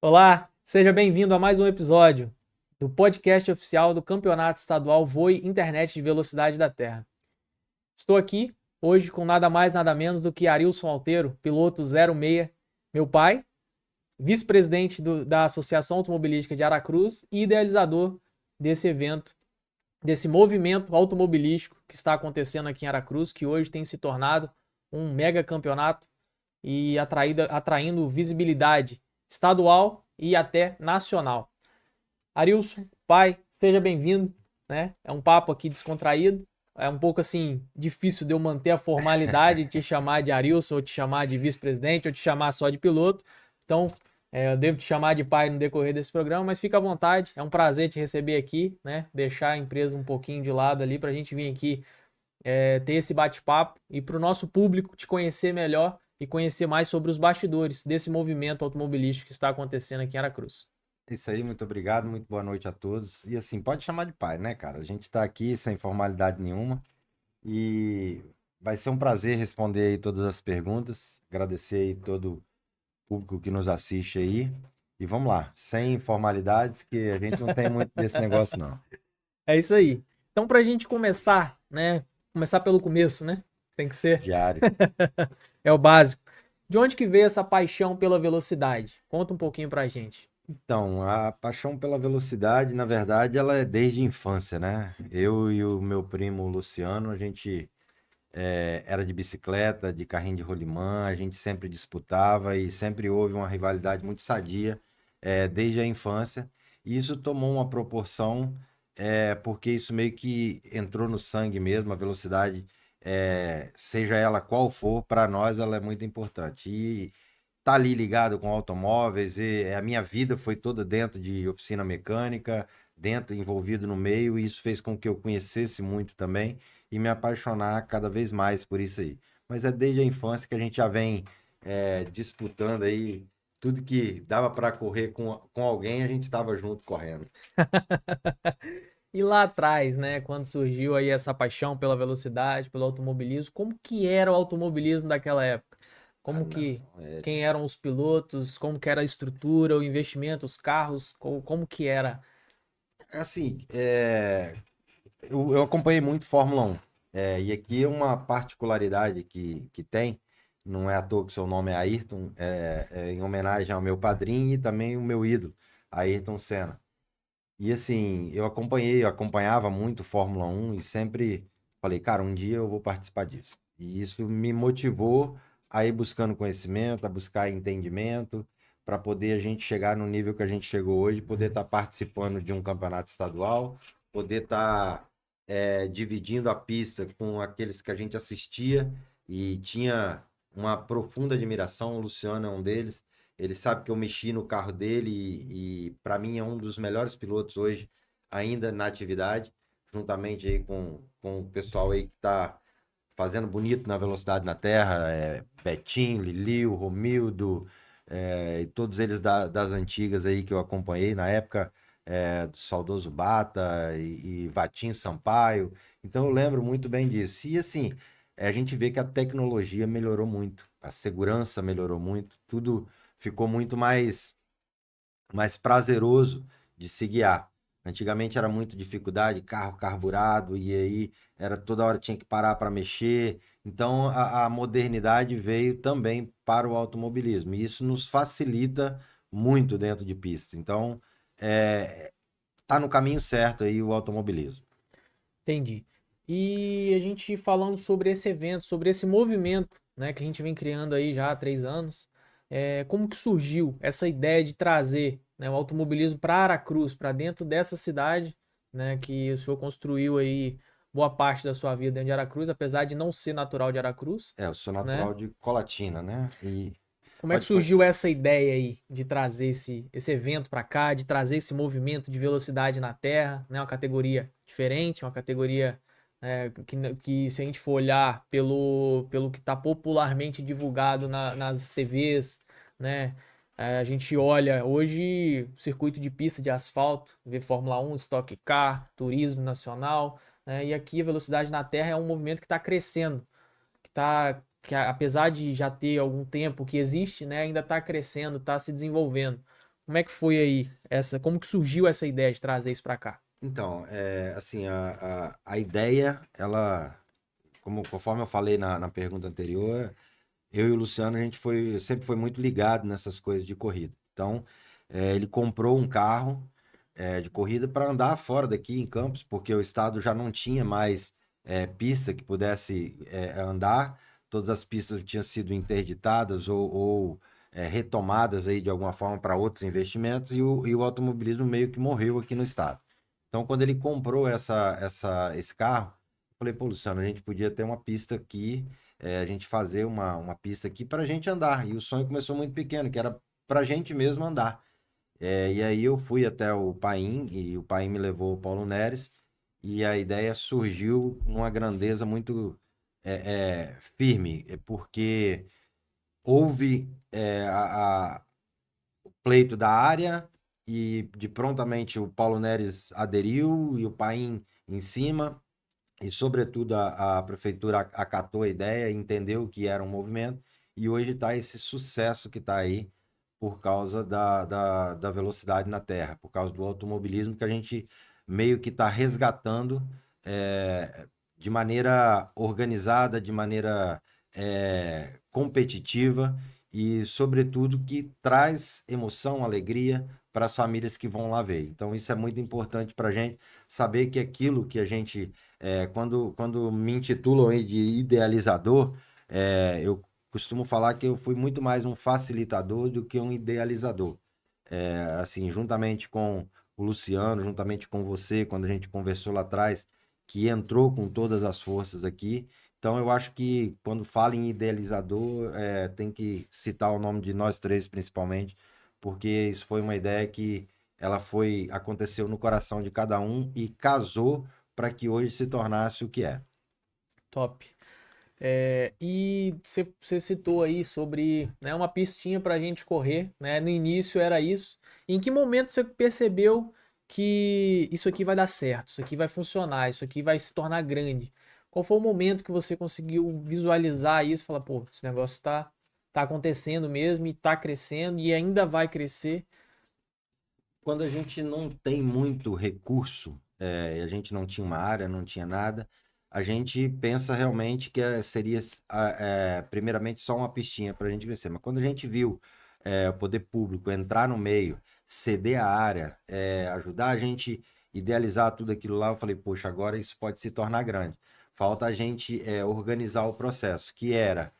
Olá, seja bem-vindo a mais um episódio do podcast oficial do Campeonato Estadual Vôlei Internet de Velocidade da Terra. Estou aqui hoje com nada mais, nada menos do que Arilson Alteiro, piloto 06, meu pai, vice-presidente da Associação Automobilística de Aracruz e idealizador desse evento, desse movimento automobilístico que está acontecendo aqui em Aracruz, que hoje tem se tornado um mega campeonato e atraindo visibilidade estadual e até nacional. Arilson, pai, seja bem-vindo, né? É um papo aqui descontraído. É um pouco assim difícil de eu manter a formalidade de te chamar de Arilson, ou te chamar de vice-presidente, ou te chamar só de piloto. Então, eu devo te chamar de pai no decorrer desse programa, mas fica à vontade. É um prazer te receber aqui, né? Deixar a empresa um pouquinho de lado ali para a gente vir aqui ter esse bate-papo e para o nosso público te conhecer melhor e conhecer mais sobre os bastidores desse movimento automobilístico que está acontecendo aqui em Aracruz. Isso aí, muito obrigado, muito boa noite a todos. E assim, pode chamar de pai, né, cara? A gente tá aqui sem formalidade nenhuma e vai ser um prazer responder aí todas as perguntas, agradecer aí todo o público que nos assiste aí. E vamos lá, sem formalidades, que a gente não tem muito desse negócio, não. É isso aí. Então, para a gente começar, né? Começar pelo começo, né? Tem que ser. Diário. É o básico. De onde que veio essa paixão pela velocidade? Conta um pouquinho pra gente. Então, a paixão pela velocidade, na verdade, ela é desde a infância, né? Eu e o meu primo Luciano, a gente era de bicicleta, de carrinho de rolimã, a gente sempre disputava e sempre houve uma rivalidade muito sadia, desde a infância. E isso tomou uma proporção, porque isso meio que entrou no sangue mesmo, a velocidade, seja ela qual for, para nós ela é muito importante. E tá ali ligado com automóveis, e a minha vida foi toda dentro de oficina mecânica, dentro, envolvido no meio, e isso fez com que eu conhecesse muito também e me apaixonar cada vez mais por isso aí. Mas é desde a infância que a gente já vem disputando aí tudo que dava para correr com alguém, a gente estava junto correndo. E lá atrás, né, quando surgiu aí essa paixão pela velocidade, pelo automobilismo, como que era o automobilismo daquela época? Ah, Como não. que, quem eram os pilotos, como que era a estrutura, o investimento, os carros, como que era? Assim, eu acompanhei muito Fórmula 1. E aqui é uma particularidade que tem, não é à toa que seu nome é Ayrton, é em homenagem ao meu padrinho e também o meu ídolo, Ayrton Senna. E assim, eu acompanhava muito Fórmula 1 e sempre falei, cara, um dia eu vou participar disso. E isso me motivou a ir buscando conhecimento, a buscar entendimento, para poder a gente chegar no nível que a gente chegou hoje, poder estar participando de um campeonato estadual, poder estar dividindo a pista com aqueles que a gente assistia e tinha uma profunda admiração. O Luciano é um deles. Ele sabe que eu mexi no carro dele e para mim é um dos melhores pilotos hoje, ainda na atividade, juntamente aí com o pessoal aí que está fazendo bonito na Velocidade na Terra, Betinho, Lilio, Romildo, e todos eles das antigas aí que eu acompanhei na época, do saudoso Bata e Vatinho Sampaio. Então eu lembro muito bem disso. E assim, a gente vê que a tecnologia melhorou muito, a segurança melhorou muito, tudo ficou muito mais prazeroso de se guiar. Antigamente era muito dificuldade, carro carburado, e aí era toda hora tinha que parar para mexer. Então a modernidade veio também para o automobilismo, e isso nos facilita muito dentro de pista. Então tá no caminho certo aí o automobilismo. Entendi. E a gente falando sobre esse evento, sobre esse movimento, né, que a gente vem criando aí já há 3 anos, como que surgiu essa ideia de trazer, né, o automobilismo para Aracruz, para dentro dessa cidade, né, que o senhor construiu aí boa parte da sua vida dentro de Aracruz, apesar de não ser natural de Aracruz, Eu sou né? natural de Colatina, né? E Como é que pode. surgiu essa ideia aí de trazer esse evento para cá, de trazer esse movimento de velocidade na Terra, né? Uma categoria diferente, uma categoria que se a gente for olhar pelo que está popularmente divulgado nas TVs, né? A gente olha hoje circuito de pista de asfalto, vê Fórmula 1, Stock Car, turismo nacional, né? E aqui a velocidade na Terra é um movimento que está crescendo, apesar de já ter algum tempo que existe, né, ainda está crescendo, está se desenvolvendo. Como é que foi aí como que surgiu essa ideia de trazer isso para cá? Então, assim, a ideia, ela, conforme eu falei na pergunta anterior, eu e o Luciano, a gente sempre foi muito ligado nessas coisas de corrida. Então, ele comprou um carro, de corrida para andar fora daqui em Campos, porque o estado já não tinha mais pista que pudesse andar, todas as pistas tinham sido interditadas ou retomadas aí de alguma forma para outros investimentos e o automobilismo meio que morreu aqui no estado. Então, quando ele comprou esse carro, eu falei, pô, Luciano, a gente podia ter uma pista aqui, a gente fazer uma pista aqui para a gente andar. E o sonho começou muito pequeno, que era para a gente mesmo andar. E aí eu fui até o Paim, e o Paim me levou ao Paulo Neres, e a ideia surgiu numa grandeza muito firme, porque houve o pleito da área, e de prontamente o Paulo Neres aderiu, e o Paim em cima, e sobretudo a prefeitura acatou a ideia, entendeu que era um movimento, e hoje está esse sucesso que está aí por causa da velocidade na terra, por causa do automobilismo que a gente meio que está resgatando de maneira organizada, de maneira competitiva e, sobretudo, que traz emoção, alegria para as famílias que vão lá ver. Então, isso é muito importante para a gente saber que aquilo que a gente, quando me intitulam aí de idealizador, eu costumo falar que eu fui muito mais um facilitador do que um idealizador. Assim, juntamente com o Luciano, juntamente com você, quando a gente conversou lá atrás, que entrou com todas as forças aqui. Então, eu acho que quando fala em idealizador, tem que citar o nome de nós três, principalmente, porque isso foi uma ideia que aconteceu no coração de cada um e casou para que hoje se tornasse o que é. Top. E você citou aí sobre, né, uma pistinha para a gente correr, né? No início era isso. Em que momento você percebeu que isso aqui vai dar certo, isso aqui vai funcionar, isso aqui vai se tornar grande? Qual foi o momento que você conseguiu visualizar isso e falar, pô, esse negócio tá acontecendo mesmo e tá crescendo e ainda vai crescer? Quando a gente não tem muito recurso, a gente não tinha uma área, não tinha nada, a gente pensa realmente que seria, primeiramente, só uma pistinha para a gente crescer. Mas quando a gente viu o poder público entrar no meio, ceder a área, ajudar a gente idealizar tudo aquilo lá, eu falei, poxa, agora isso pode se tornar grande. Falta a gente organizar o processo, que era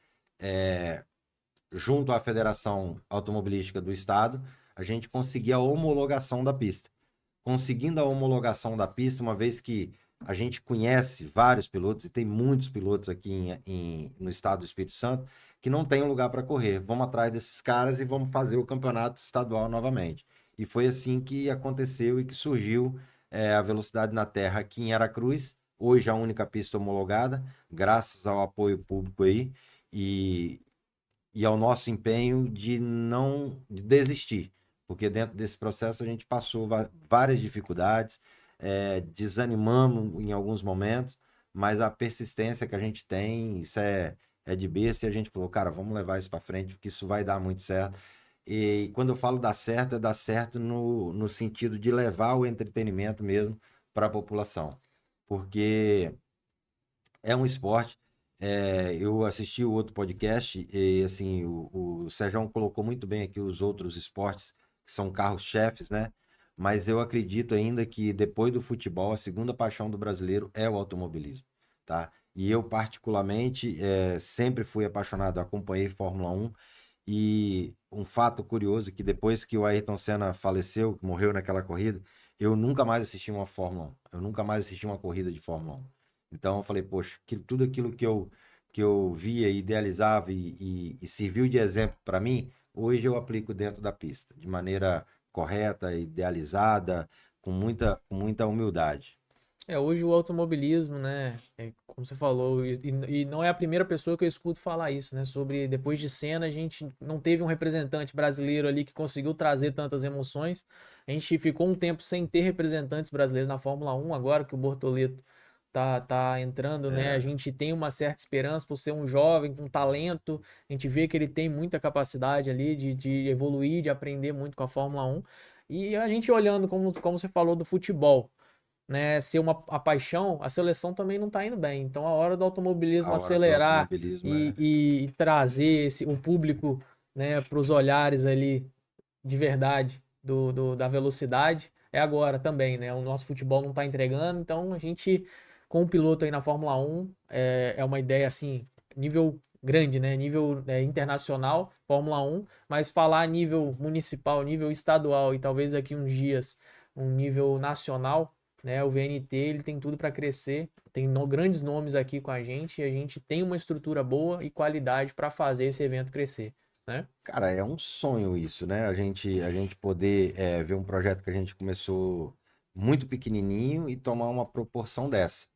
junto à Federação Automobilística do Estado, a gente conseguia a homologação da pista. Conseguindo a homologação da pista, uma vez que a gente conhece vários pilotos, e tem muitos pilotos aqui no estado do Espírito Santo, que não tem um lugar para correr. Vamos atrás desses caras e vamos fazer o campeonato estadual novamente. E foi assim que aconteceu e que surgiu a velocidade na terra aqui em Aracruz, hoje a única pista homologada, graças ao apoio público aí. E ao nosso empenho de não desistir, porque dentro desse processo a gente passou várias dificuldades, desanimamos em alguns momentos, mas a persistência que a gente tem, isso é de berço, e a gente falou, cara, vamos levar isso para frente, porque isso vai dar muito certo. E quando eu falo dar certo, é dar certo no sentido de levar o entretenimento mesmo para a população, porque é um esporte. Eu assisti o outro podcast e assim o Sérgio colocou muito bem aqui os outros esportes que são carros-chefes, né? Mas eu acredito ainda que depois do futebol, a segunda paixão do brasileiro é o automobilismo, tá? E eu particularmente sempre fui apaixonado, acompanhei Fórmula 1 e um fato curioso que depois que o Ayrton Senna faleceu, morreu naquela corrida, eu nunca mais assisti uma Fórmula 1. Eu nunca mais assisti uma corrida de Fórmula 1. Então eu falei, poxa, tudo aquilo que eu via, idealizava e serviu de exemplo para mim, hoje eu aplico dentro da pista, de maneira correta, idealizada, com muita humildade. Hoje o automobilismo, né, como você falou, e não é a primeira pessoa que eu escuto falar isso, né, sobre depois de Senna a gente não teve um representante brasileiro ali que conseguiu trazer tantas emoções. A gente ficou um tempo sem ter representantes brasileiros na Fórmula 1, agora que o Bortoleto tá entrando, né? A gente tem uma certa esperança por ser um jovem com talento. A gente vê que ele tem muita capacidade ali de evoluir, de aprender muito com a Fórmula 1. E a gente olhando, como você falou, do futebol, né, ser a paixão, a seleção também não está indo bem. Então, a hora do A automobilismo hora do acelerar automobilismo e trazer o público, né, para os olhares ali de verdade da velocidade é agora também, né? O nosso futebol não está entregando, então a gente, com o piloto aí na Fórmula 1, é uma ideia assim, nível grande, né? Nível internacional, Fórmula 1, mas falar a nível municipal, nível estadual e talvez daqui uns dias um nível nacional, né? O VNT ele tem tudo para crescer, tem grandes nomes aqui com a gente e a gente tem uma estrutura boa e qualidade para fazer esse evento crescer, né? Cara, é um sonho isso, né? A gente poder ver um projeto que a gente começou muito pequenininho e tomar uma proporção dessa.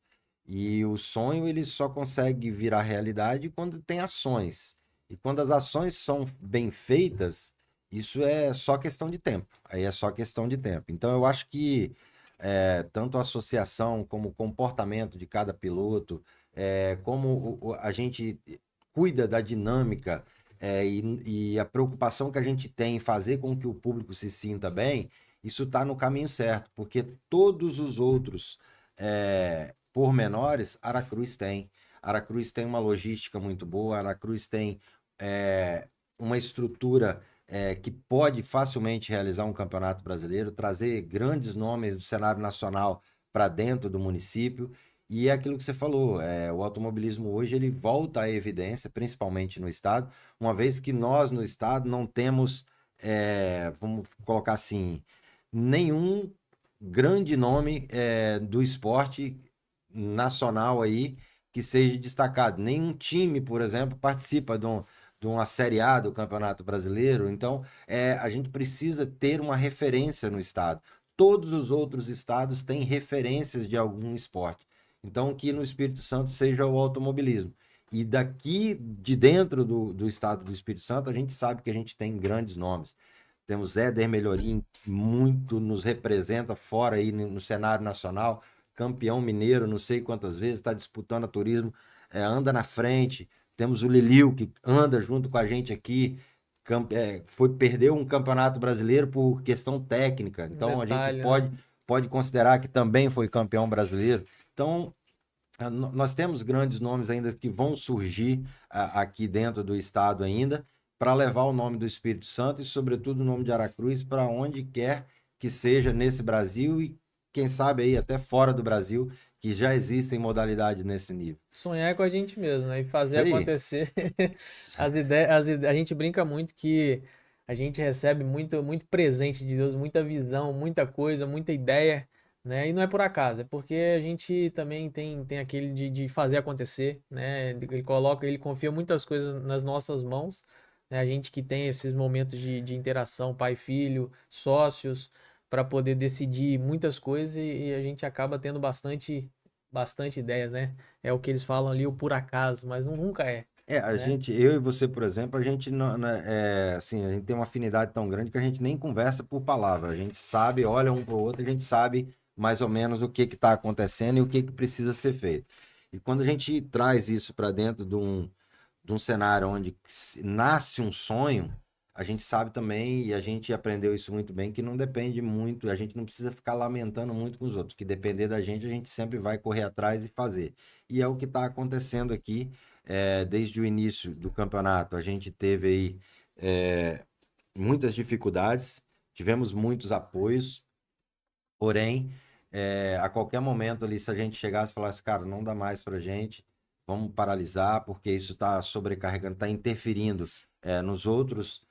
E o sonho ele só consegue virar realidade quando tem ações. E quando as ações são bem feitas, isso é só questão de tempo. Aí é só questão de tempo. Então eu acho que tanto a associação como o comportamento de cada piloto, como a gente cuida da dinâmica e a preocupação que a gente tem em fazer com que o público se sinta bem, isso está no caminho certo, porque todos os outros pormenores, Aracruz tem. Aracruz tem uma logística muito boa, Aracruz tem uma estrutura que pode facilmente realizar um campeonato brasileiro, trazer grandes nomes do cenário nacional para dentro do município. E é aquilo que você falou, o automobilismo hoje ele volta à evidência, principalmente no estado, uma vez que nós no estado não temos, vamos colocar assim, nenhum grande nome do esporte nacional aí que seja destacado. Nenhum time, por exemplo, participa de uma Série A do Campeonato Brasileiro. Então, a gente precisa ter uma referência no estado. Todos os outros estados têm referências de algum esporte. Então, que no Espírito Santo seja o automobilismo. E daqui de dentro do estado do Espírito Santo, a gente sabe que a gente tem grandes nomes. Temos Éder Melhorim, muito nos representa fora aí no cenário nacional, campeão mineiro, não sei quantas vezes, está disputando a turismo, anda na frente. Temos o Liliu, que anda junto com a gente aqui, perdeu um campeonato brasileiro por questão técnica. Um Então a gente detalhe, né? pode considerar que também foi campeão brasileiro. Então, nós temos grandes nomes ainda que vão surgir aqui dentro do estado ainda para levar o nome do Espírito Santo e, sobretudo, o nome de Aracruz para onde quer que seja nesse Brasil e, quem sabe, aí até fora do Brasil, que já existem modalidades nesse nível. Sonhar é com a gente mesmo, né? E fazer Isso aí. acontecer. As ideias, a gente brinca muito que a gente recebe muito, muito presente de Deus, muita visão, muita coisa, muita ideia, né? E não é por acaso, é porque a gente também tem aquele de fazer acontecer, né? Ele confia muitas coisas nas nossas mãos, né? A gente que tem esses momentos de interação, pai e filho, sócios, para poder decidir muitas coisas e a gente acaba tendo bastante ideias, né? É o que eles falam ali, o por acaso, mas nunca é, né? Eu e você, por exemplo, a gente não, né, assim, a gente tem uma afinidade tão grande que a gente nem conversa por palavra. A gente sabe, olha um para o outro, a gente sabe mais ou menos o que está acontecendo e o que precisa ser feito. E quando a gente traz isso para dentro de um cenário onde nasce um sonho, a gente sabe também, e a gente aprendeu isso muito bem, que não depende muito, a gente não precisa ficar lamentando muito com os outros, que depender da gente, a gente sempre vai correr atrás e fazer. E é o que está acontecendo aqui, desde o início do campeonato. A gente teve aí muitas dificuldades, tivemos muitos apoios, porém, a qualquer momento ali, se a gente chegasse e falasse, cara, não dá mais pra gente, vamos paralisar, porque isso está sobrecarregando, está interferindo nos outros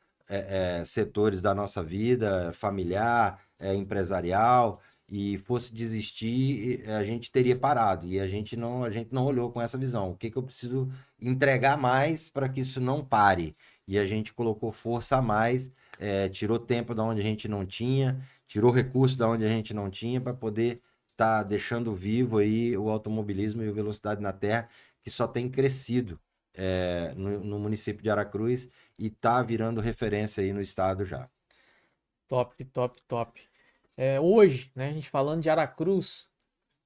setores da nossa vida, familiar, empresarial, e fosse desistir, a gente teria parado. E a gente não olhou com essa visão. O que que eu preciso entregar mais para que isso não pare? E a gente colocou força a mais, tirou tempo da onde a gente não tinha, tirou recurso da onde a gente não tinha para poder estar deixando vivo aí o automobilismo e a velocidade na terra, que só tem crescido no município de Aracruz e está virando referência aí no estado já. Top, top, top. Hoje, né, a gente falando de Aracruz,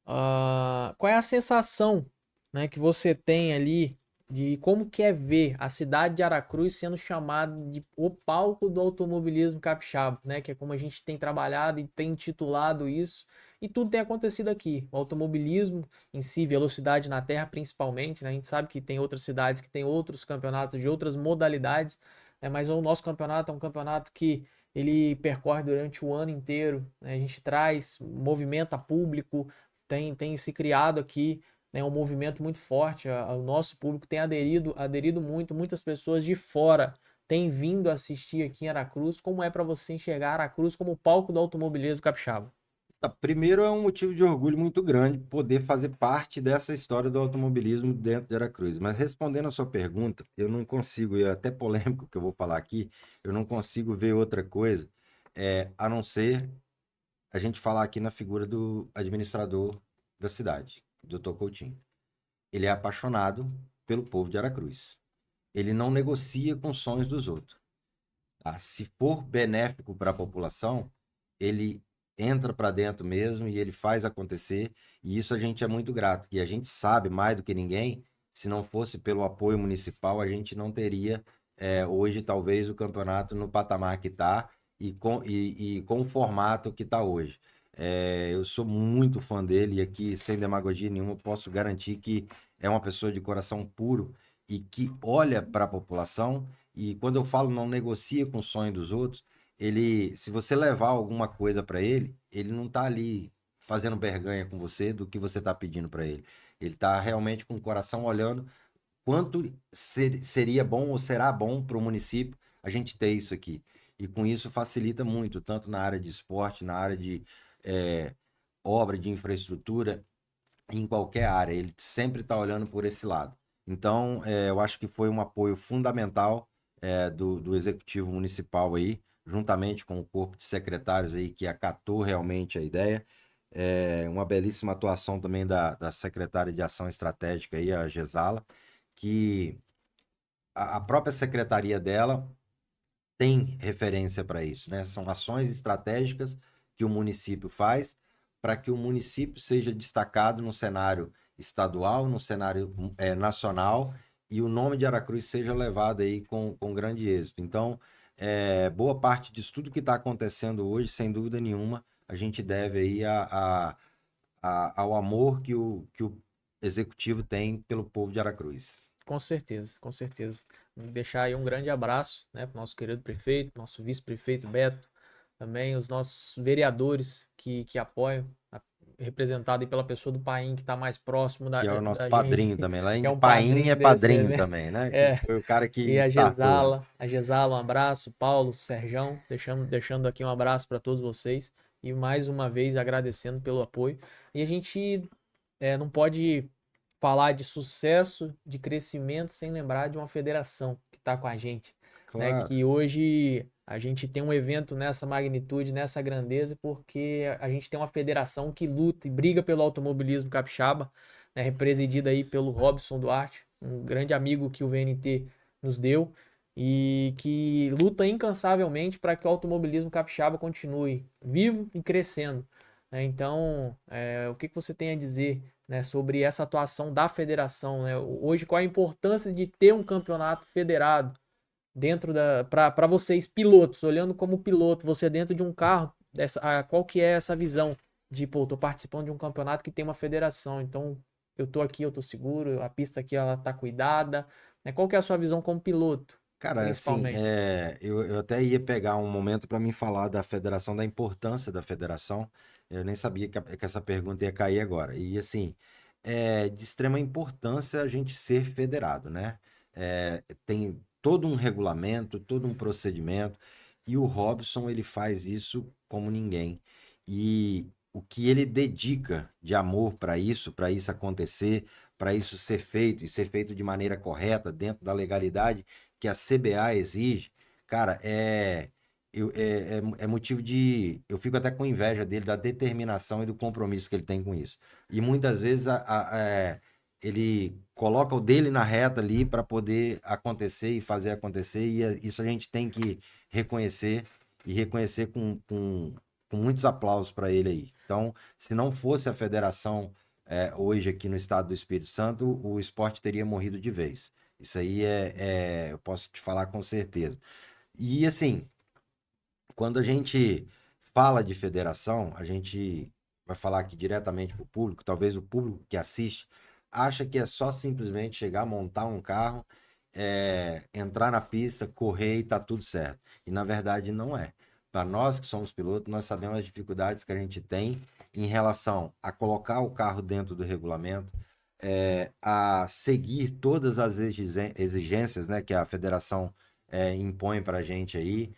qual é a sensação, né, que você tem ali de como que é ver a cidade de Aracruz sendo chamada de o palco do automobilismo capixaba, né, que é como a gente tem trabalhado e tem intitulado isso, e tudo tem acontecido aqui. O automobilismo em si, velocidade na terra principalmente, né, a gente sabe que tem outras cidades que tem outros campeonatos de outras modalidades, né, mas o nosso campeonato é um campeonato que ele percorre durante o ano inteiro, né, a gente traz, movimenta público, tem se criado aqui, né, um movimento muito forte. O nosso público tem aderido muito, muitas pessoas de fora têm vindo assistir aqui em Aracruz. Como é para você enxergar Aracruz como palco do automobilismo capixaba? Tá, primeiro, é um motivo de orgulho muito grande poder fazer parte dessa história do automobilismo dentro de Aracruz. Mas respondendo a sua pergunta, eu não consigo, e é até polêmico que eu vou falar aqui, eu não consigo ver outra coisa a não ser a gente falar aqui na figura do administrador da cidade, Dr. Coutinho. Ele é apaixonado pelo povo de Aracruz. Ele não negocia com os sonhos dos outros. Tá? Se for benéfico para a população, ele entra para dentro mesmo e ele faz acontecer. E isso a gente é muito grato. E a gente sabe mais do que ninguém, se não fosse pelo apoio municipal, a gente não teria hoje talvez o campeonato no patamar que está e com o formato que está hoje. Eu sou muito fã dele e aqui, sem demagogia nenhuma, posso garantir que é uma pessoa de coração puro e que olha para a população. E quando eu falo não negocia com o sonho dos outros, ele, se você levar alguma coisa para ele, ele não tá ali fazendo berganha com você do que você tá pedindo para ele. Ele tá realmente com o coração olhando quanto seria bom ou será bom para o município a gente ter isso aqui. E com isso facilita muito, tanto na área de esporte, na área de eh, obra, de infraestrutura, em qualquer área. Ele sempre está olhando por esse lado. Então, eu acho que foi um apoio fundamental do Executivo Municipal aí, juntamente com o corpo de secretários aí que acatou realmente a ideia. Uma belíssima atuação também da secretária de Ação Estratégica aí, a Gesala, que a própria secretaria dela tem referência para isso, né? São ações estratégicas que o município faz para que o município seja destacado no cenário estadual, no cenário nacional e o nome de Aracruz seja levado aí com grande êxito. Então, boa parte disso tudo que está acontecendo hoje, sem dúvida nenhuma, a gente deve aí ao amor que o executivo tem pelo povo de Aracruz. Com certeza, com certeza. Deixar aí um grande abraço, né, para o nosso querido prefeito, nosso vice-prefeito Beto, também os nossos vereadores que apoiam, representado aí pela pessoa do Paim, que está mais próximo Que é o nosso da gente, padrinho também. Lá que é em um Paim é padrinho desse padrinho evento. também, né? Que É, foi o cara que e startou. A Gesala, um abraço, Paulo, Serjão, deixando aqui um abraço para todos vocês e mais uma vez agradecendo pelo apoio. E a gente não pode falar de sucesso, de crescimento, sem lembrar de uma federação que está com a gente, né? Claro. Que hoje a gente tem um evento nessa magnitude, nessa grandeza, porque a gente tem uma federação que luta e briga pelo automobilismo capixaba, né? Presidida aí pelo Robson Duarte, um grande amigo que o VNT nos deu e que luta incansavelmente para que o automobilismo capixaba continue vivo e crescendo, né? Então, o que você tem a dizer, né, sobre essa atuação da federação, né? Hoje, qual a importância de ter um campeonato federado dentro para vocês pilotos, olhando como piloto, você dentro de um carro, qual que é essa visão de, pô, tô participando de um campeonato que tem uma federação, então eu tô aqui, eu tô seguro, a pista aqui ela tá cuidada, né? Qual que é a sua visão como piloto, Cara, assim, principalmente? eu até ia pegar um momento para me falar da federação, da importância da federação. Eu nem sabia que essa pergunta ia cair agora. E, assim, é de extrema importância a gente ser federado, né? Tem todo um regulamento, todo um procedimento, e o Robson, ele faz isso como ninguém. E o que ele dedica de amor para isso acontecer, para isso ser feito, e ser feito de maneira correta, dentro da legalidade que a CBA exige, cara, é motivo de. Eu fico até com inveja dele, da determinação e do compromisso que ele tem com isso. E muitas vezes ele coloca o dele na reta ali para poder acontecer e fazer acontecer, e isso a gente tem que reconhecer e reconhecer com muitos aplausos para ele aí. Então, se não fosse a federação hoje aqui no estado do Espírito Santo, o esporte teria morrido de vez. Isso aí eu posso te falar com certeza. E assim, quando a gente fala de federação, a gente vai falar aqui diretamente para o público, talvez o público que assiste acha que é só simplesmente chegar, montar um carro, entrar na pista, correr e tá tudo certo. E na verdade não é. Para nós que somos pilotos, nós sabemos as dificuldades que a gente tem em relação a colocar o carro dentro do regulamento, a seguir todas as exigências, né, que a federação impõe para a gente aí,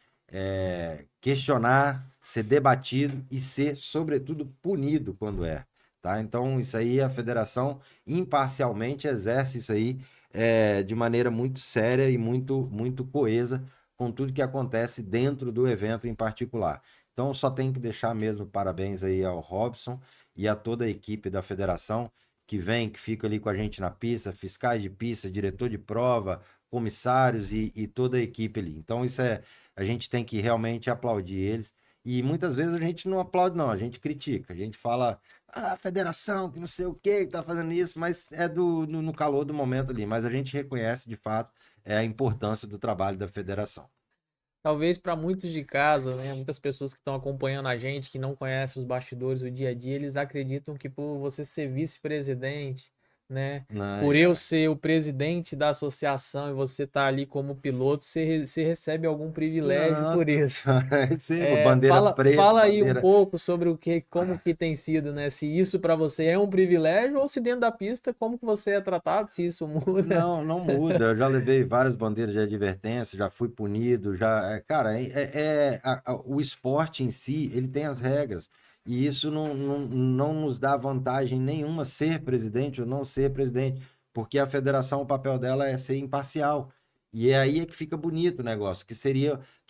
questionar, ser debatido e ser, sobretudo, punido quando tá? Então, isso aí a federação imparcialmente exerce isso aí de maneira muito séria e muito, muito coesa com tudo que acontece dentro do evento em particular. Então, só tem que deixar mesmo parabéns aí ao Robson e a toda a equipe da federação que vem, que fica ali com a gente na pista, fiscais de pista, diretor de prova, comissários e toda a equipe ali. Então, a gente tem que realmente aplaudir eles. E muitas vezes a gente não aplaude, não, a gente critica, a gente fala, a federação, que não sei o que tá fazendo isso, mas é no calor do momento ali. Mas a gente reconhece, de fato, a importância do trabalho da federação. Talvez para muitos de casa, né, muitas pessoas que estão acompanhando a gente, que não conhecem os bastidores, o dia a dia, eles acreditam que por você ser vice-presidente, né, por eu ser o presidente da associação e você tá ali como piloto, você recebe algum privilégio por isso. Recebo bandeira preta, Fala aí um bandeira... pouco sobre como que tem sido, né? Se isso para você é um privilégio ou se dentro da pista, como que você é tratado, se isso muda. Não, não muda. Eu já levei várias bandeiras de advertência, já fui punido, cara, o esporte em si, ele tem as regras. E isso não nos dá vantagem nenhuma ser presidente ou não ser presidente, porque a federação, o papel dela é ser imparcial. E é aí que fica bonito o negócio, que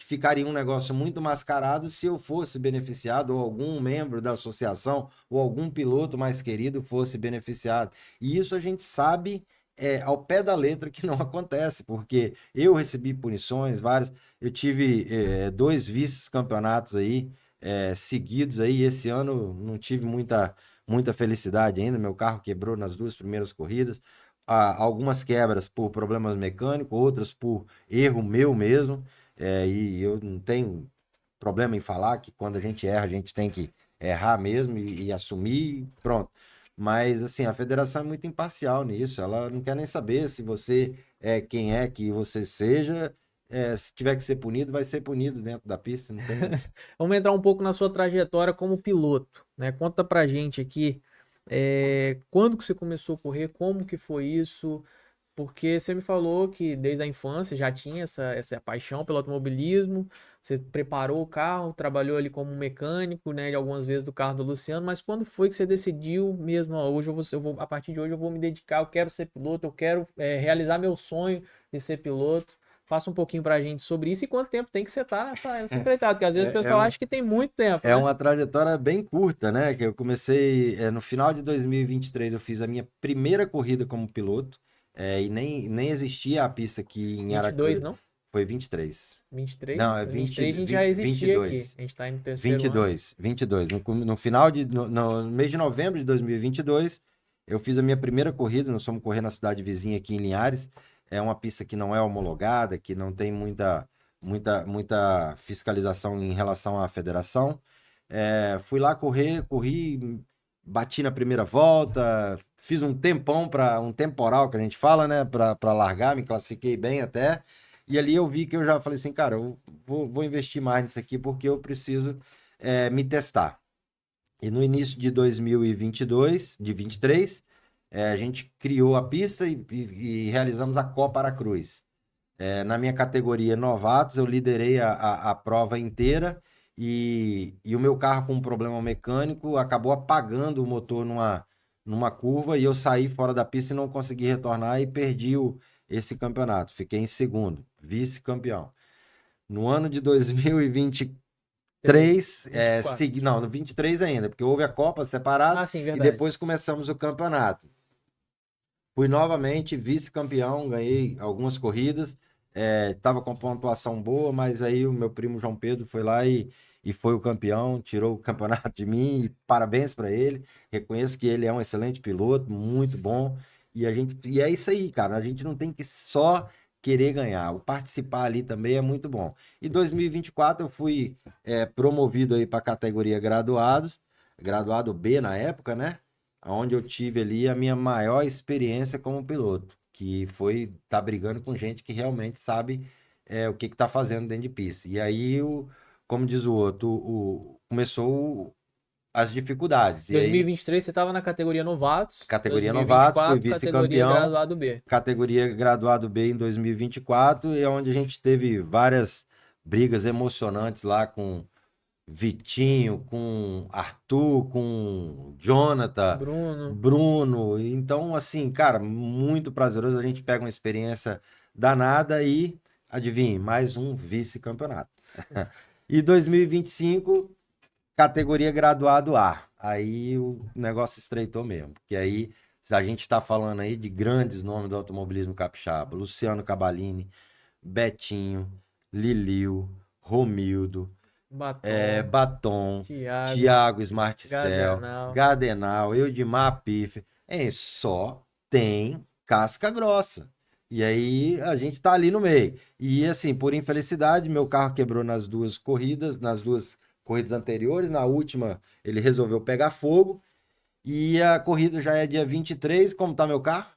ficaria um negócio muito mascarado se eu fosse beneficiado, ou algum membro da associação, ou algum piloto mais querido fosse beneficiado. E isso a gente sabe ao pé da letra que não acontece, porque eu recebi punições várias, eu tive 2 vice-campeonatos aí seguidos aí, esse ano não tive muita felicidade ainda, meu carro quebrou nas 2 primeiras corridas, algumas quebras por problemas mecânicos, outras por erro meu mesmo, e eu não tenho problema em falar que quando a gente erra, a gente tem que errar mesmo e assumir, pronto. Mas, assim, a federação é muito imparcial nisso. Ela não quer nem saber se você é quem é que você seja. Se tiver que ser punido, vai ser punido dentro da pista. Não tem... Vamos entrar um pouco na sua trajetória como piloto, né? Conta pra gente aqui, quando que você começou a correr, como que foi isso? Porque você me falou que desde a infância já tinha essa paixão pelo automobilismo, você preparou o carro, trabalhou ali como mecânico, né, de algumas vezes do carro do Luciano, mas quando foi que você decidiu mesmo, ó, hoje a partir de hoje eu vou me dedicar, eu quero ser piloto, eu quero realizar meu sonho de ser piloto? Faça um pouquinho pra gente sobre isso e quanto tempo tem que você estar nessa empreitada, porque às vezes o pessoal acha que tem muito tempo, É né? uma trajetória bem curta, né? Que eu comecei no final de 2023, eu fiz a minha primeira corrida como piloto, e nem existia a pista aqui em 22, Aracruz. não? Foi 23. Não, 23? é 23 a gente já 20, existia aqui. 22. A gente tá no terceiro ano. 22. No final no mês de novembro de 2022, eu fiz a minha primeira corrida. Nós fomos correr na cidade vizinha aqui em Linhares. É uma pista que não é homologada, que não tem muita fiscalização em relação à federação. Fui lá corri, bati na primeira volta, fiz um tempão para um temporal que a gente fala, né, para largar, me classifiquei bem até. E ali eu vi que eu já falei assim, cara, eu vou investir mais nisso aqui porque eu preciso me testar. E no início de 2022, de 23, a gente criou a pista e realizamos a Copa Aracruz. Na minha categoria novatos, eu liderei a prova inteira e o meu carro com um problema mecânico acabou apagando o motor numa curva e eu saí fora da pista e não consegui retornar e perdi esse campeonato. Fiquei em segundo, vice-campeão. No ano de 2023, 24. não, no 23 ainda, porque houve a Copa separada Ah, sim, e verdade. depois começamos o campeonato. Fui novamente vice-campeão, ganhei algumas corridas, estava com pontuação boa, mas aí o meu primo João Pedro foi lá e foi o campeão, tirou o campeonato de mim, e parabéns para ele. Reconheço que ele é um excelente piloto, muito bom. E é isso aí, cara. A gente não tem que só querer ganhar. O participar ali também é muito bom. Em 2024 eu fui promovido aí para a categoria graduados, graduado B na época, né? Onde eu tive ali a minha maior experiência como piloto, que foi estar brigando com gente que realmente sabe o que está fazendo dentro de pista. E aí, como diz o outro, começou as dificuldades. E aí, 2023 você estava na categoria novatos, categoria novatos, fui 2024 categoria vice-campeão, graduado B. categoria graduado B em 2024, e é onde a gente teve várias brigas emocionantes lá com Vitinho, com Arthur, com Jonathan, Bruno. Bruno. Então, assim, cara, muito prazeroso. A gente pega uma experiência danada e, adivinhe, mais um vice-campeonato. E 2025, categoria graduado A. Aí o negócio estreitou mesmo. Porque aí, se a gente está falando aí de grandes nomes do automobilismo capixaba, Luciano Cavalini, Betinho, Liliu, Romildo, Batom, Batom, Thiago, Thiago Smartcell, Gardenal. Gardenal, Eudimar Piffer, só tem casca grossa. E aí a gente tá ali no meio. E assim, por infelicidade, meu carro quebrou nas duas corridas anteriores. Na última, ele resolveu pegar fogo. E a corrida já é dia 23. Como tá meu carro?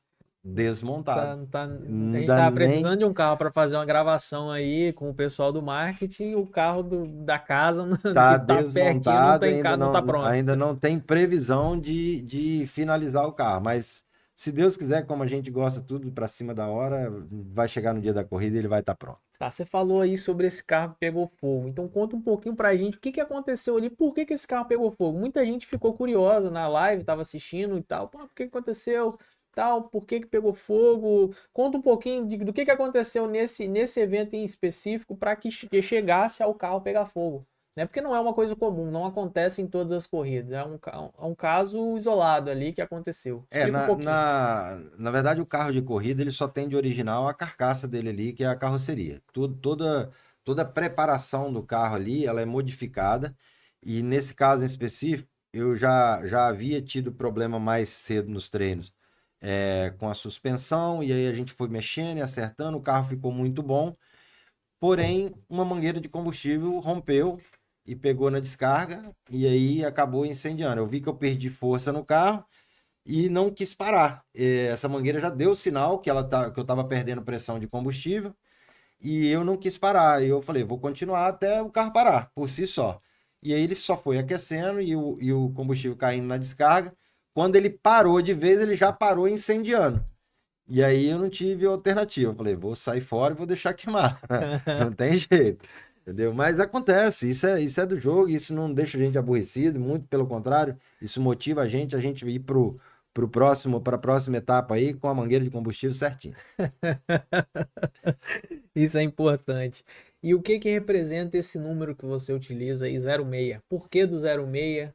Desmontado. A gente Ainda tava nem precisando de um carro para fazer uma gravação aí com o pessoal do marketing e o carro da casa tá que tá pertinho não desmontado, tá em casa, não tá pronto. ainda não tem previsão de finalizar o carro, mas se Deus quiser, como a gente gosta tudo para cima da hora, vai chegar no dia da corrida e ele vai estar pronto. Tá, você falou aí sobre esse carro que pegou fogo. Então conta um pouquinho pra gente o que que aconteceu ali, por que que esse carro pegou fogo? Muita gente ficou curiosa na live, tava assistindo e tal. Pô, por que que aconteceu? Tal, por que que pegou fogo? Conta um pouquinho do que aconteceu nesse evento em específico para que chegasse ao carro pegar fogo. Né? Porque não é uma coisa comum, não acontece em todas as corridas. É um caso isolado ali que aconteceu. Explica um pouquinho. Na verdade, o carro de corrida ele só tem de original a carcaça dele ali, que é a carroceria. Toda a preparação do carro ali, ela é modificada. E nesse caso em específico, eu já havia tido problema mais cedo nos treinos com a suspensão, e aí a gente foi mexendo e acertando, o carro ficou muito bom. Porém, uma mangueira de combustível rompeu e pegou na descarga, e aí acabou incendiando. Eu vi que eu perdi força no carro e não quis parar. Essa mangueira já deu sinal que que eu estava perdendo pressão de combustível e eu não quis parar. E eu falei, vou continuar até o carro parar, por si só. E aí ele só foi aquecendo e o combustível caindo na descarga. Quando ele parou de vez, ele já parou incendiando. E aí eu não tive alternativa. Eu falei, vou sair fora e vou deixar queimar. Não tem jeito. Entendeu? Mas acontece, isso é do jogo, isso não deixa a gente aborrecido, muito pelo contrário, isso motiva a gente ir para a próxima etapa aí com a mangueira de combustível certinho. Isso é importante. E o que que representa esse número que você utiliza aí, 06? Por que do 06?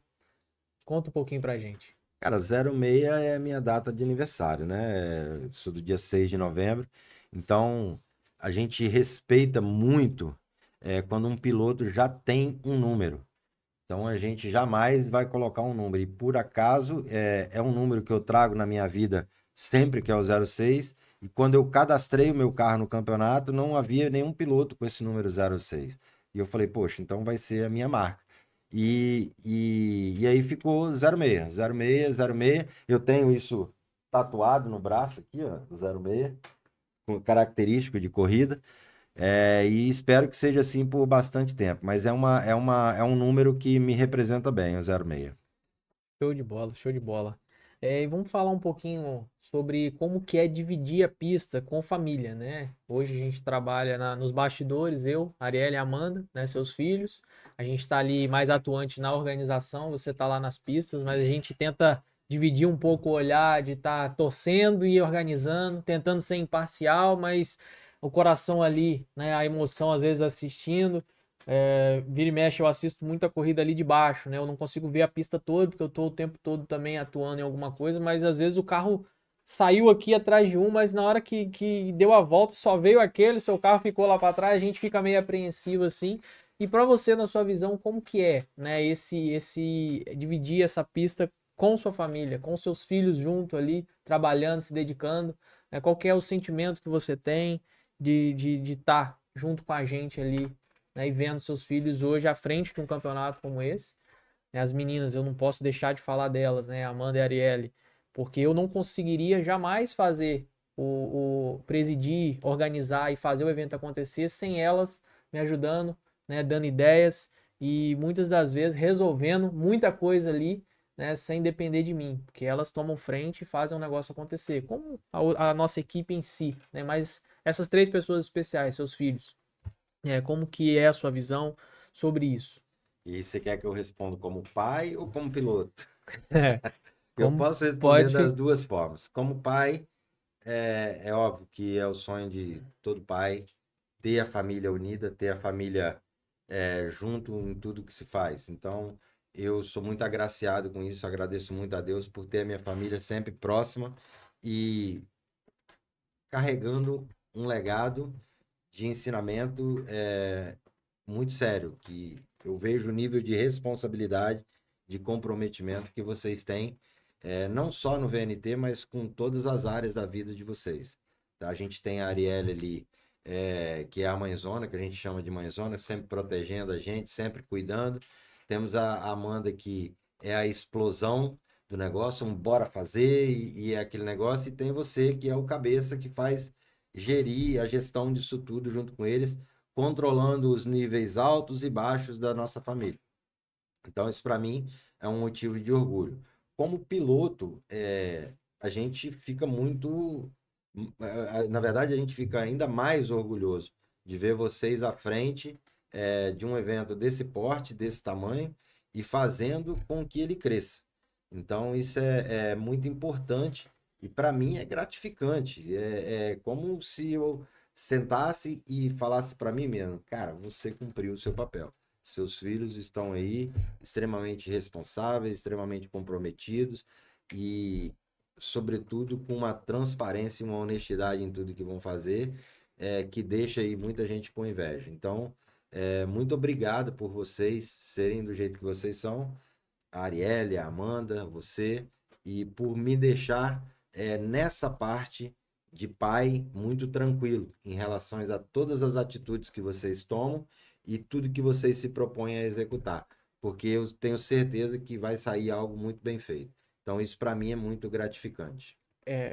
Conta um pouquinho pra gente. Cara, 06 é a minha data de aniversário, né? Sou do dia 6 de novembro. Então, a gente respeita muito quando um piloto já tem um número. Então, a gente jamais vai colocar um número. E, por acaso, é um número que eu trago na minha vida sempre, que é o 06. E quando eu cadastrei o meu carro no campeonato, não havia nenhum piloto com esse número 06. E eu falei, poxa, então vai ser a minha marca. E aí ficou 06, 06, 06. Eu tenho isso tatuado no braço aqui, ó, 06, com característico de corrida. E espero que seja assim por bastante tempo. Mas é um número que me representa bem, o 06. Show de bola, show de bola. E vamos falar um pouquinho sobre como que é dividir a pista com família, né? Hoje a gente trabalha nos bastidores, eu, Ariela e Amanda, né, seus filhos. A gente está ali mais atuante na organização, você está lá nas pistas, mas a gente tenta dividir um pouco o olhar de estar torcendo e organizando, tentando ser imparcial, mas o coração ali, né, a emoção às vezes assistindo. Vira e mexe, eu assisto muita corrida ali de baixo, né? Eu não consigo ver a pista toda, porque eu tô o tempo todo também atuando em alguma coisa, mas às vezes o carro saiu aqui atrás de um, mas na hora que deu a volta só veio aquele, seu carro ficou lá para trás, a gente fica meio apreensivo assim. E para você, na sua visão, como que é, né, esse dividir essa pista com sua família, com seus filhos junto ali, trabalhando, se dedicando, né? Qual que é o sentimento que você tem de estar junto com a gente ali, né, e vendo seus filhos hoje à frente de um campeonato como esse, né? As meninas, eu não posso deixar de falar delas, né, Amanda e Arielle, porque eu não conseguiria jamais fazer o presidir, organizar e fazer o evento acontecer sem elas me ajudando, né, dando ideias e muitas das vezes resolvendo muita coisa ali, né, sem depender de mim, porque elas tomam frente e fazem o negócio acontecer, como a nossa equipe em si, né, mas essas três pessoas especiais, seus filhos, como que é a sua visão sobre isso? E você quer que eu responda como pai ou como piloto? Eu Como posso responder das pode. duas formas. Como pai, é óbvio que é o sonho de todo pai ter a família unida, ter a família junto em tudo que se faz. Então, eu sou muito agraciado com isso, agradeço muito a Deus por ter a minha família sempre próxima e carregando um legado de ensinamento muito sério, que eu vejo o nível de responsabilidade, de comprometimento que vocês têm, não só no VNT, mas com todas as áreas da vida de vocês. Tá? A gente tem a Arielle ali, que é a mãezona, que a gente chama de mãezona, sempre protegendo a gente, sempre cuidando. Temos a Amanda, que é a explosão do negócio, um bora fazer, e é aquele negócio, e tem você, que é o cabeça, que faz gerir a gestão disso tudo junto com eles, controlando os níveis altos e baixos da nossa família. Então, isso para mim é um motivo de orgulho. Como piloto, a gente fica muito. Na verdade, a gente fica ainda mais orgulhoso de ver vocês à frente de um evento desse porte, desse tamanho, e fazendo com que ele cresça. Então, isso é muito importante e para mim é gratificante. É como se eu sentasse e falasse para mim mesmo, cara, você cumpriu o seu papel. Seus filhos estão aí extremamente responsáveis, extremamente comprometidos e, sobretudo, com uma transparência e uma honestidade em tudo que vão fazer, que deixa aí muita gente com inveja. Então, muito obrigado por vocês serem do jeito que vocês são, a Arielle, a Amanda, você, e por me deixar nessa parte de pai muito tranquilo em relação a todas as atitudes que vocês tomam e tudo que vocês se propõem a executar, porque eu tenho certeza que vai sair algo muito bem feito. Então, isso para mim é muito gratificante.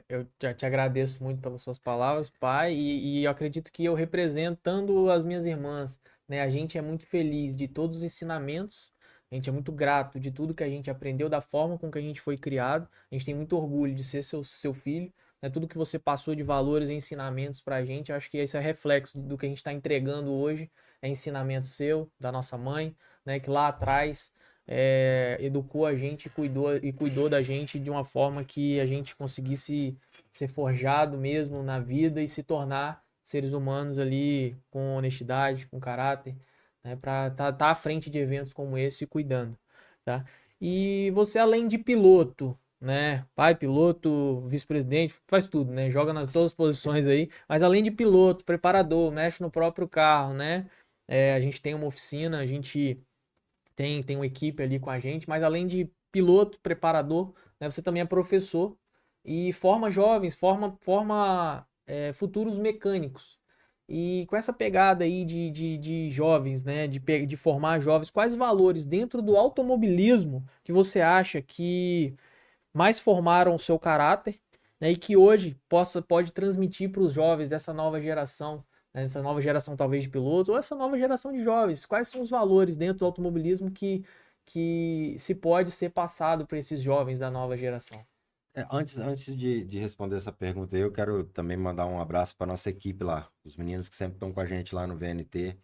Eu já te agradeço muito pelas suas palavras, pai, e eu acredito que eu representando as minhas irmãs, né? A gente é muito feliz de todos os ensinamentos, a gente é muito grato de tudo que a gente aprendeu, da forma com que a gente foi criado, a gente tem muito orgulho de ser seu filho, né? Tudo que você passou de valores e ensinamentos pra gente, eu acho que isso é reflexo do que a gente está entregando hoje, é ensinamento seu, da nossa mãe, né? Que lá atrás educou a gente e cuidou da gente de uma forma que a gente conseguisse ser forjado mesmo na vida e se tornar seres humanos ali com honestidade, com caráter, né, para tá à frente de eventos como esse e cuidando, tá? E você, além de piloto, né, pai, piloto, vice-presidente, faz tudo, né, joga nas todas as posições aí, mas além de piloto, preparador, mexe no próprio carro, né, a gente tem uma oficina, a gente tem uma equipe ali com a gente, mas além de piloto, preparador, né, você também é professor e forma jovens, forma futuros mecânicos. E com essa pegada aí de jovens, né, de formar jovens, quais valores dentro do automobilismo que você acha que mais formaram o seu caráter, né, e que hoje pode transmitir para os jovens dessa nova geração, né, essa nova geração talvez de pilotos, ou essa nova geração de jovens? Quais são os valores dentro do automobilismo que se pode ser passado para esses jovens da nova geração? Antes de responder essa pergunta, eu quero também mandar um abraço para nossa equipe lá, os meninos que sempre estão com a gente lá no VNT,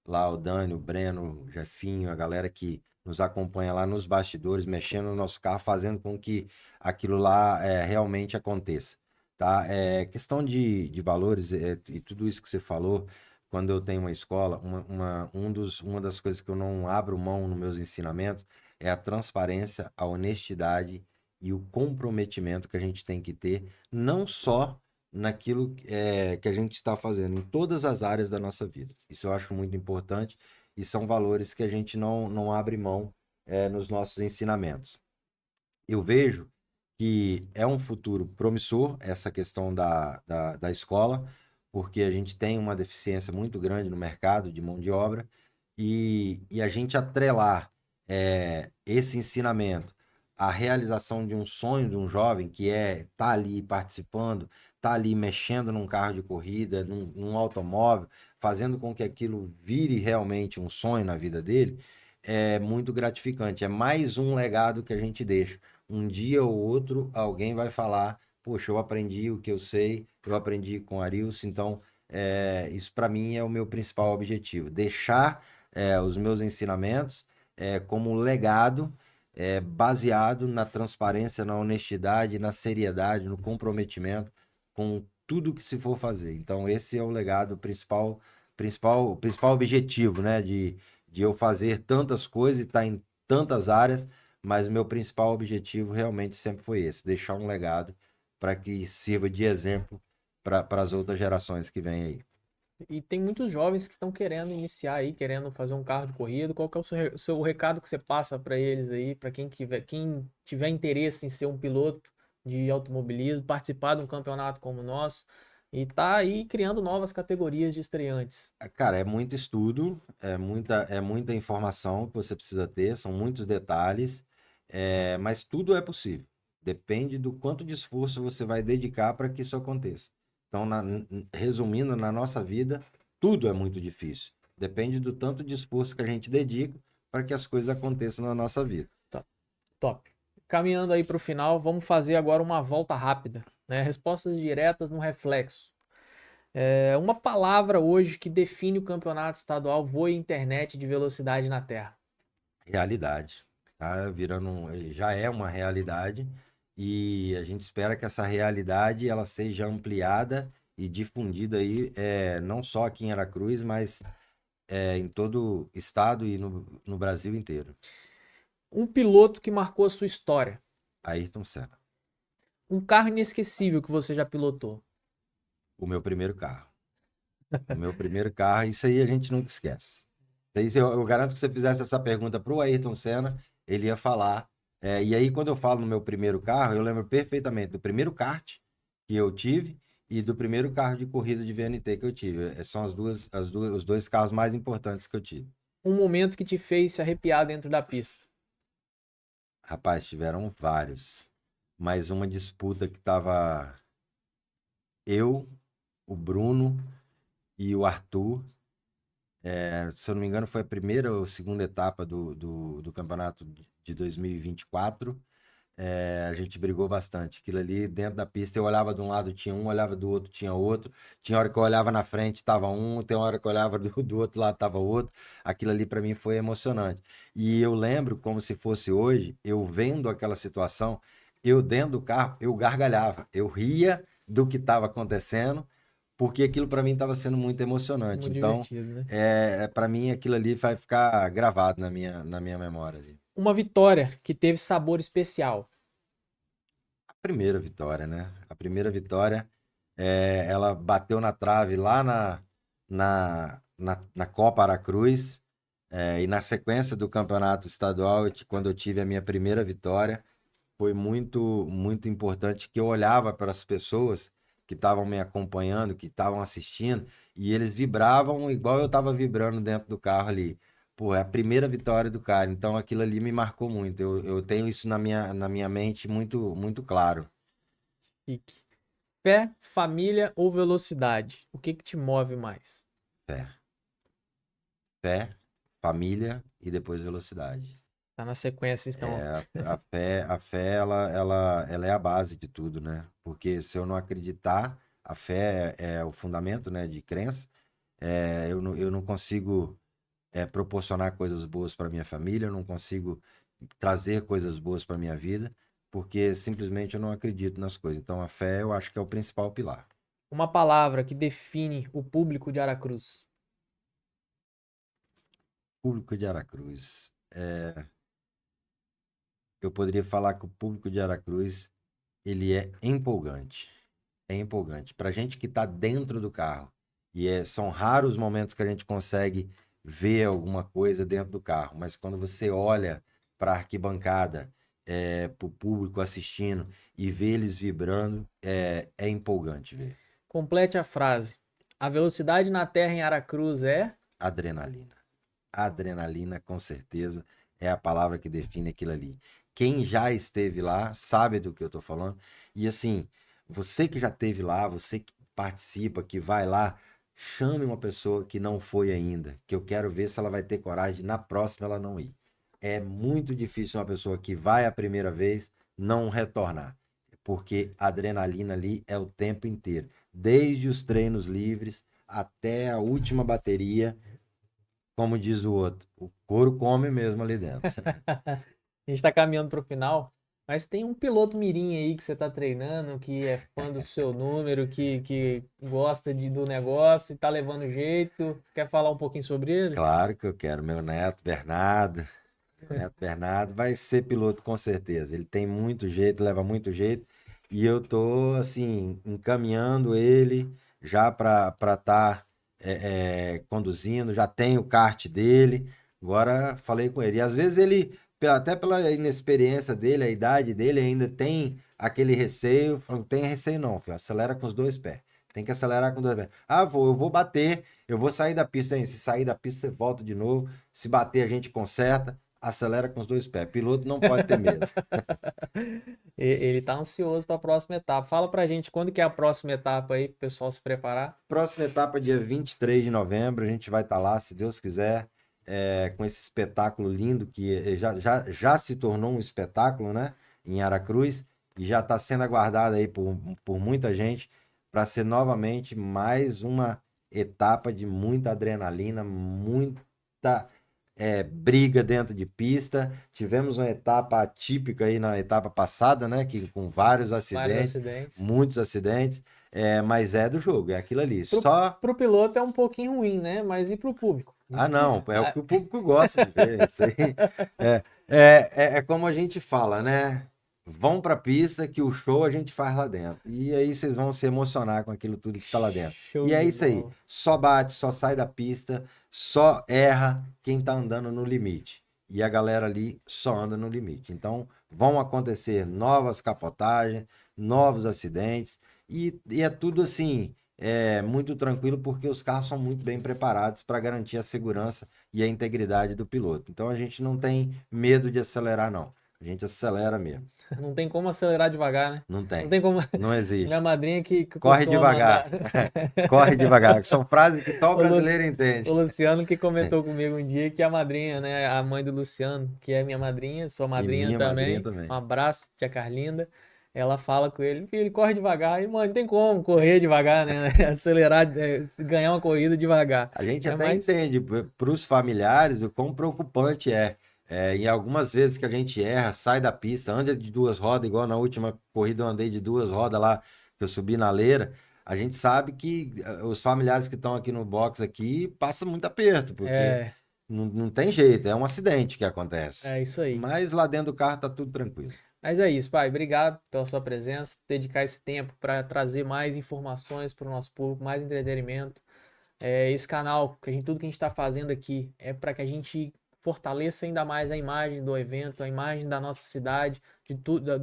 lá o Dani, o Breno, o Jefinho, a galera que nos acompanha lá nos bastidores, mexendo no nosso carro, fazendo com que aquilo lá realmente aconteça, tá? Questão de valores e tudo isso que você falou, quando eu tenho uma escola, uma das coisas que eu não abro mão nos meus ensinamentos é a transparência, a honestidade e o comprometimento que a gente tem que ter, não só naquilo que a gente está fazendo, em todas as áreas da nossa vida. Isso eu acho muito importante e são valores que a gente não abre mão nos nossos ensinamentos. Eu vejo que é um futuro promissor essa questão da escola, porque a gente tem uma deficiência muito grande no mercado de mão de obra, e a gente atrelar esse ensinamento à realização de um sonho de um jovem, que é estar ali participando, estar ali mexendo num carro de corrida, num automóvel, fazendo com que aquilo vire realmente um sonho na vida dele, é muito gratificante. É mais um legado que a gente deixa. Um dia ou outro, alguém vai falar: poxa, eu aprendi o que eu sei, eu aprendi com o Arilson, então isso para mim é o meu principal objetivo. Deixar os meus ensinamentos como legado, baseado na transparência, na honestidade, na seriedade, no comprometimento com tudo que se for fazer. Então, esse é o legado principal objetivo, né? De eu fazer tantas coisas e estar em tantas áreas, mas meu principal objetivo realmente sempre foi esse: deixar um legado para que sirva de exemplo para as outras gerações que vêm aí. E tem muitos jovens que estão querendo iniciar aí, querendo fazer um carro de corrida. Qual que é o seu recado que você passa para eles aí, para quem tiver interesse em ser um piloto de automobilismo, participar de um campeonato como o nosso e tá aí criando novas categorias de estreantes? Cara, é muito estudo, é muita informação que você precisa ter, são muitos detalhes, mas tudo é possível. Depende do quanto de esforço você vai dedicar para que isso aconteça. Então, resumindo, na nossa vida, tudo é muito difícil. Depende do tanto de esforço que a gente dedica para que as coisas aconteçam na nossa vida. Top. Top. Caminhando aí para o final, vamos fazer agora uma volta rápida, né? Respostas diretas no reflexo. Uma palavra hoje que define o campeonato estadual vôlei internet de velocidade na Terra. Realidade, tá já é uma realidade, e a gente espera que essa realidade ela seja ampliada e difundida aí, não só aqui em Aracruz, mas em todo o estado e no Brasil inteiro. Um piloto que marcou a sua história. Ayrton Senna, Um carro inesquecível que você já pilotou. o meu primeiro carro. O meu primeiro carro, isso aí a gente nunca esquece. Isso aí, eu garanto que se você fizesse essa pergunta para o Ayrton Senna, ele ia falar. E aí, quando eu falo no meu primeiro carro, eu lembro perfeitamente do primeiro kart que eu tive e do primeiro carro de corrida de VNT que eu tive. São os dois carros mais importantes que eu tive. Um momento que te fez se arrepiar dentro da pista. Rapaz, tiveram vários. Mas uma disputa que tava eu, o Bruno e o Arthur. Se eu não me engano, foi a primeira ou segunda etapa do campeonato de 2024. A gente brigou bastante. Aquilo ali dentro da pista, eu olhava de um lado, tinha um, olhava do outro, tinha outro. Tinha hora que eu olhava na frente, tava um, tem hora que eu olhava do outro lado, tava outro. Aquilo ali para mim foi emocionante. E eu lembro como se fosse hoje, eu vendo aquela situação, eu dentro do carro, eu gargalhava, eu ria do que estava acontecendo, porque aquilo para mim estava sendo muito emocionante. Muito Então, divertido, né? para mim aquilo ali vai ficar gravado na minha memória ali. Uma vitória que teve sabor especial. A primeira vitória, né? A primeira vitória, ela bateu na trave lá na Copa Aracruz, e na sequência do campeonato estadual, quando eu tive a minha primeira vitória, foi muito, muito importante que eu olhava para as pessoas que estavam me acompanhando, que estavam assistindo, e eles vibravam igual eu estava vibrando dentro do carro ali. Pô, é a primeira vitória do cara, então aquilo ali me marcou muito. Eu tenho isso na minha mente muito, muito claro. Chique. Fé, família ou velocidade? O que que te move mais? Fé. Fé, família e depois velocidade. Tá na sequência, então. A fé ela é a base de tudo, né? Porque se eu não acreditar, a fé é o fundamento, né, de crença. Eu não consigo proporcionar coisas boas para minha família, eu não consigo trazer coisas boas para minha vida, porque simplesmente eu não acredito nas coisas. Então a fé eu acho que é o principal pilar. Uma palavra que define o público de Aracruz. Público de Aracruz. Eu poderia falar que o público de Aracruz ele é empolgante. É empolgante. Para gente que está dentro do carro, e são raros os momentos que a gente consegue vê alguma coisa dentro do carro, mas quando você olha para a arquibancada, para o público assistindo e vê eles vibrando, é empolgante ver. Complete a frase. A velocidade na Terra em Aracruz é? Adrenalina. Adrenalina, com certeza, é a palavra que define aquilo ali. Quem já esteve lá sabe do que eu estou falando. E assim, você que já esteve lá, você que participa, que vai lá, chame uma pessoa que não foi ainda, que eu quero ver se ela vai ter coragem na próxima ela não ir. É muito difícil uma pessoa que vai a primeira vez não retornar, porque a adrenalina ali é o tempo inteiro, desde os treinos livres até a última bateria. Como diz o outro, o couro come mesmo ali dentro. A gente tá caminhando pro final, mas tem um piloto mirim aí que você tá treinando, que é fã do seu número, que gosta do negócio e tá levando jeito. Você quer falar um pouquinho sobre ele? Claro que eu quero. Meu neto Bernardo. Meu neto Bernardo vai ser piloto com certeza. Ele tem muito jeito, leva muito jeito. E eu tô, assim, encaminhando ele já para estar conduzindo. Já tem o kart dele. Agora falei com ele. E às vezes ele, até pela inexperiência dele, a idade dele, ainda tem aquele receio. Não tem receio não, filho. Acelera com os dois pés. Tem que acelerar com os dois pés. Ah, eu vou bater, eu vou sair da pista. Hein? Se sair da pista, você volta de novo. Se bater, a gente conserta. Acelera com os dois pés. Piloto não pode ter medo. Ele tá ansioso para a próxima etapa. Fala pra gente quando que é a próxima etapa aí, pro pessoal se preparar. Próxima etapa, dia 23 de novembro. A gente vai estar lá, se Deus quiser, com esse espetáculo lindo que já se tornou um espetáculo, né? Em Aracruz. E já está sendo aguardado aí por muita gente para ser novamente mais uma etapa de muita adrenalina, muita briga dentro de pista. Tivemos uma etapa atípica aí na etapa passada, né? Que, com vários Vários acidentes, acidentes. muitos acidentes. Mas é do jogo, é aquilo ali. Pro piloto é um pouquinho ruim, né? Mas e pro público? Ah, não, é o que o público gosta de ver. Isso aí. É como a gente fala, né? Vão pra pista que o show a gente faz lá dentro. E aí vocês vão se emocionar com aquilo tudo que tá lá dentro. Show E é de isso aí. bola. Só bate, só sai da pista, só erra quem tá andando no limite. E a galera ali só anda no limite. Então vão acontecer novas capotagens, novos acidentes. E é tudo assim, muito tranquilo porque os carros são muito bem preparados para garantir a segurança e a integridade do piloto. Então a gente não tem medo de acelerar, não. A gente acelera mesmo. Não tem como acelerar devagar, né? Não Não tem. tem como. Não Minha existe. madrinha que Corre costuma mandar. devagar. Corre devagar. São frases que só o O Lu- brasileiro O entende. Luciano que comentou comigo um dia que a madrinha, né? A mãe do Luciano, que é minha madrinha, sua E madrinha minha madrinha também. Um também. abraço, tia Carlinda. Ela fala com ele, filho, corre devagar. E, mano, não tem como correr devagar, né? Acelerar, ganhar uma corrida devagar. A gente É até mais. entende para os familiares o quão preocupante é. E algumas vezes que a gente erra, sai da pista, anda de duas rodas, igual na última corrida eu andei de duas rodas lá, que eu subi na leira. A gente sabe que os familiares que estão aqui no box aqui passam muito aperto, porque É, não tem jeito, é um acidente que acontece. é isso aí. Mas lá dentro do carro tá tudo tranquilo. Mas é isso, pai. Obrigado pela sua presença, por dedicar esse tempo para trazer mais informações para o nosso público, mais entretenimento. Esse canal, tudo que a gente está fazendo aqui é para que a gente fortaleça ainda mais a imagem do evento, a imagem da nossa cidade,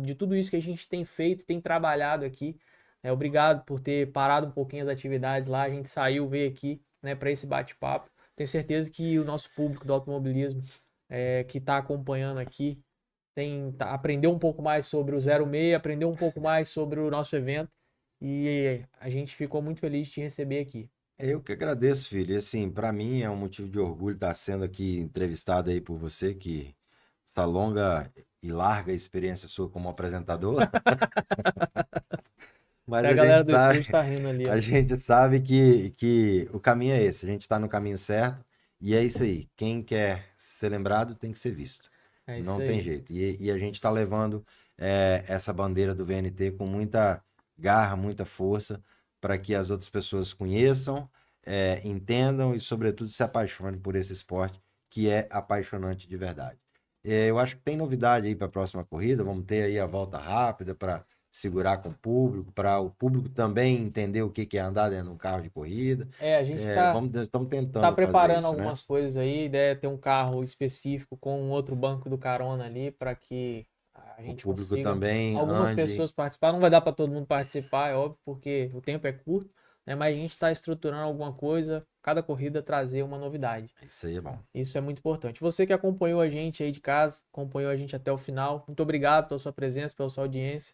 de tudo isso que a gente tem feito, tem trabalhado aqui. Obrigado por ter parado um pouquinho as atividades lá. A gente saiu, veio aqui, né, para esse bate-papo. Tenho certeza que o nosso público do automobilismo que está acompanhando aqui aprendeu um pouco mais sobre o 06, aprendeu um pouco mais sobre o nosso evento e a gente ficou muito feliz de te receber aqui. Eu que agradeço, filho. E assim, para mim é um motivo de orgulho estar sendo aqui entrevistado aí por você, que essa longa e larga experiência sua como apresentador. Mas Até a a galera gente do sabe, estúdio tá rindo ali, ó. a gente sabe que o caminho é esse. A gente está no caminho certo e é isso aí. Quem quer ser lembrado tem que ser visto. É isso Não tem aí. jeito. E a gente está levando essa bandeira do VNT com muita garra, muita força, para que as outras pessoas conheçam, entendam e, sobretudo, se apaixonem por esse esporte que é apaixonante de verdade. Eu acho que tem novidade aí para a próxima corrida. Vamos ter aí a volta rápida para segurar com o público, para o público também entender o que é andar dentro de um carro de corrida. A gente Estamos tentando tá fazer preparando isso, né? algumas coisas aí. A ideia é ter um carro específico com um outro banco do carona ali para que a O gente público consiga também algumas ande. pessoas participar. Não vai dar para todo mundo participar, é óbvio, porque o tempo é curto, né? Mas a gente está estruturando alguma coisa, cada corrida trazer uma novidade. Isso aí é bom. Isso é muito importante. Você que acompanhou a gente aí de casa, acompanhou a gente até o final, muito obrigado pela sua presença, pela sua audiência.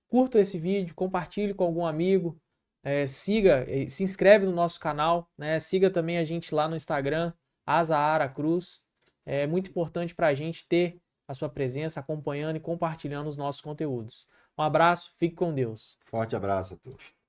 Curta esse vídeo, compartilhe com algum amigo, siga, se inscreve no nosso canal, né? Siga também a gente lá no Instagram, Azahara Cruz. É muito importante para a gente ter a sua presença acompanhando e compartilhando os nossos conteúdos. Um abraço, fique com Deus. Forte abraço a todos.